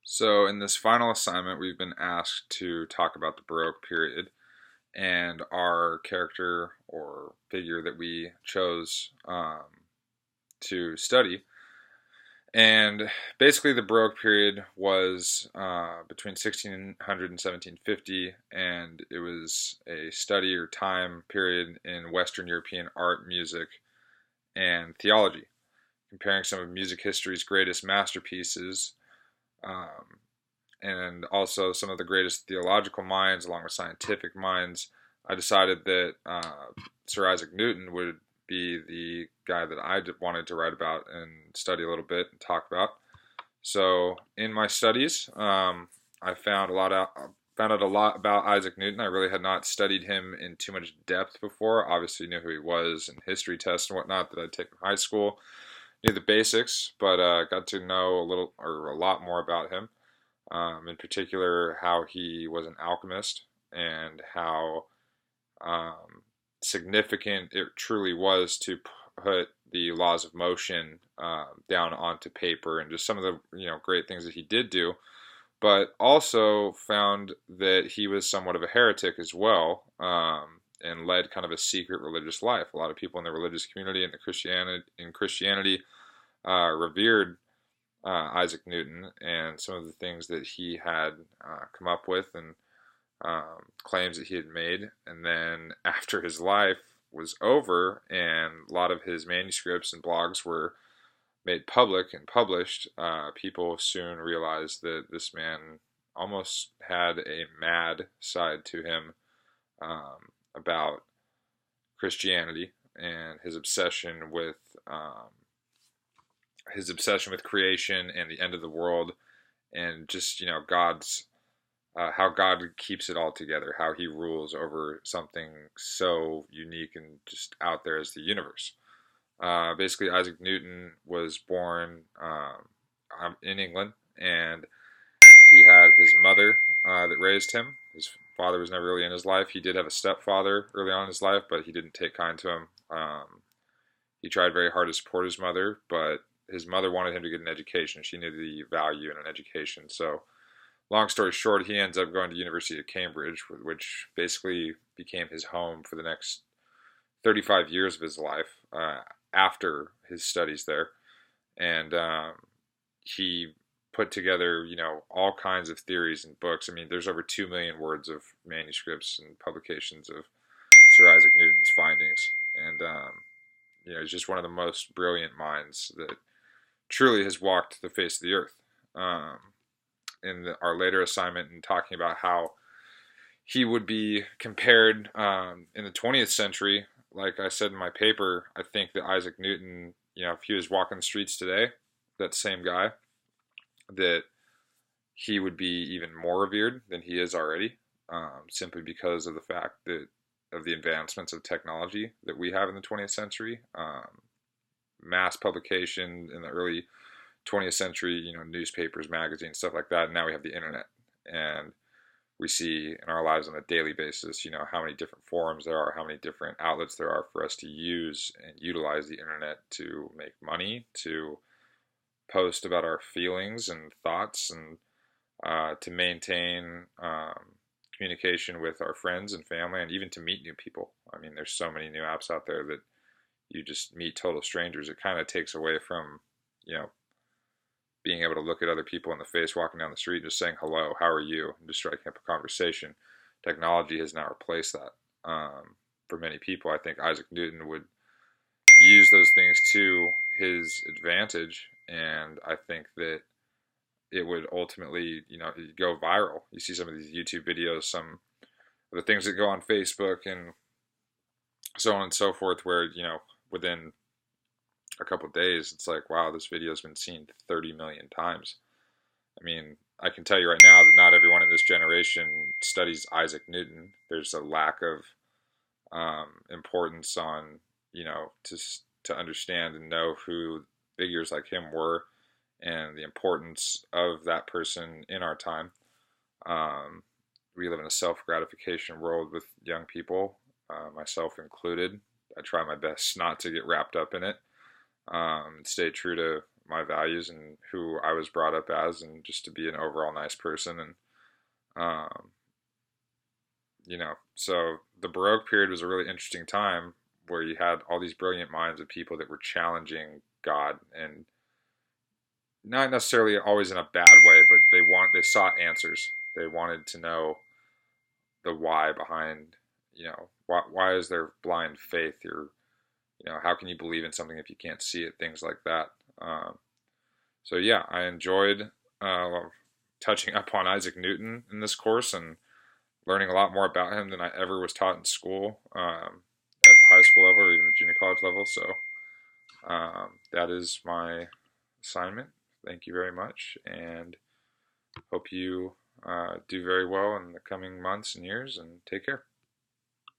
So, in this final assignment, we've been asked to talk about the Baroque period and our character or figure that we chose to study. And basically, the Baroque period was between 1600 and 1750, and it was a study or time period in Western European art, music, and theology, comparing some of music history's greatest masterpieces. Um, and also some of the greatest theological minds, along with scientific minds. I decided that Sir Isaac Newton would be the guy that I wanted to write about and study a little bit and talk about. So, in my studies, I found out a lot about Isaac Newton. I really had not studied him in too much depth before. Obviously, knew who he was and history tests and whatnot that I'd taken in high school. Knew the basics, but got to know a little or a lot more about him, in particular how he was an alchemist and how significant it truly was to put the laws of motion down onto paper, and just some of the great things that he did do. But also found that he was somewhat of a heretic as well, and led kind of a secret religious life. A lot of people in the religious community and the Christianity revered Isaac Newton and some of the things that he had come up with, and claims that he had made. And then after his life was over and a lot of his manuscripts and blogs were made public and published, people soon realized that this man almost had a mad side to him, about Christianity and his obsession with creation and the end of the world, and just God's how God keeps it all together, how He rules over something so unique and just out there as the universe. Basically, Isaac Newton was born in England, and he had his mother that raised him. His father was never really in his life. He did have a stepfather early on in his life, but he didn't take kind to him. He tried very hard to support his mother, but his mother wanted him to get an education. She knew the value in an education. So, long story short, he ends up going to the University of Cambridge, which basically became his home for the next 35 years of his life, after his studies there. And he put together, all kinds of theories and books. I mean, there's over 2 million words of manuscripts and publications of Sir Isaac Newton's findings. And, he's just one of the most brilliant minds that truly has walked the face of the earth. Our later assignment, and talking about how he would be compared in the 20th century. Like I said in my paper, I think that Isaac Newton, if he was walking the streets today, that same guy, that he would be even more revered than he is already, simply because of the fact that of the advancements of technology that we have in the 20th century. Mass publication in the early 20th century, newspapers, magazines, stuff like that. And now we have the internet, and we see in our lives on a daily basis, how many different forums there are, how many different outlets there are for us to use and utilize the internet to make money, to post about our feelings and thoughts, and to maintain communication with our friends and family, and even to meet new people. I mean, there's so many new apps out there that you just meet total strangers. It kind of takes away from, being able to look at other people in the face walking down the street, just saying hello, how are you, and just striking up a conversation. Technology has now replaced that. For many people, I think Isaac Newton would use those things to his advantage, and I think that it would ultimately, go viral. You see some of these YouTube videos, some of the things that go on Facebook, and so on and so forth, where, within a couple of days, it's like, wow, this video has been seen 30 million times. I mean, I can tell you right now that not everyone in this generation studies Isaac Newton. There's a lack of importance on, to understand and know who figures like him were, and the importance of that person in our time. We live in a self-gratification world with young people, myself included. I try my best not to get wrapped up in it. Stay true to my values and who I was brought up as, and just to be an overall nice person. And um, so the Baroque period was a really interesting time where you had all these brilliant minds of people that were challenging God, and not necessarily always in a bad way, but they sought answers. They wanted to know the why behind, why is there blind faith? How can you believe in something if you can't see it? Things like that. So yeah, I enjoyed touching up on Isaac Newton in this course and learning a lot more about him than I ever was taught in school, at the high school level or even junior college level. So that is my assignment. Thank you very much, and hope you do very well in the coming months and years, and take care.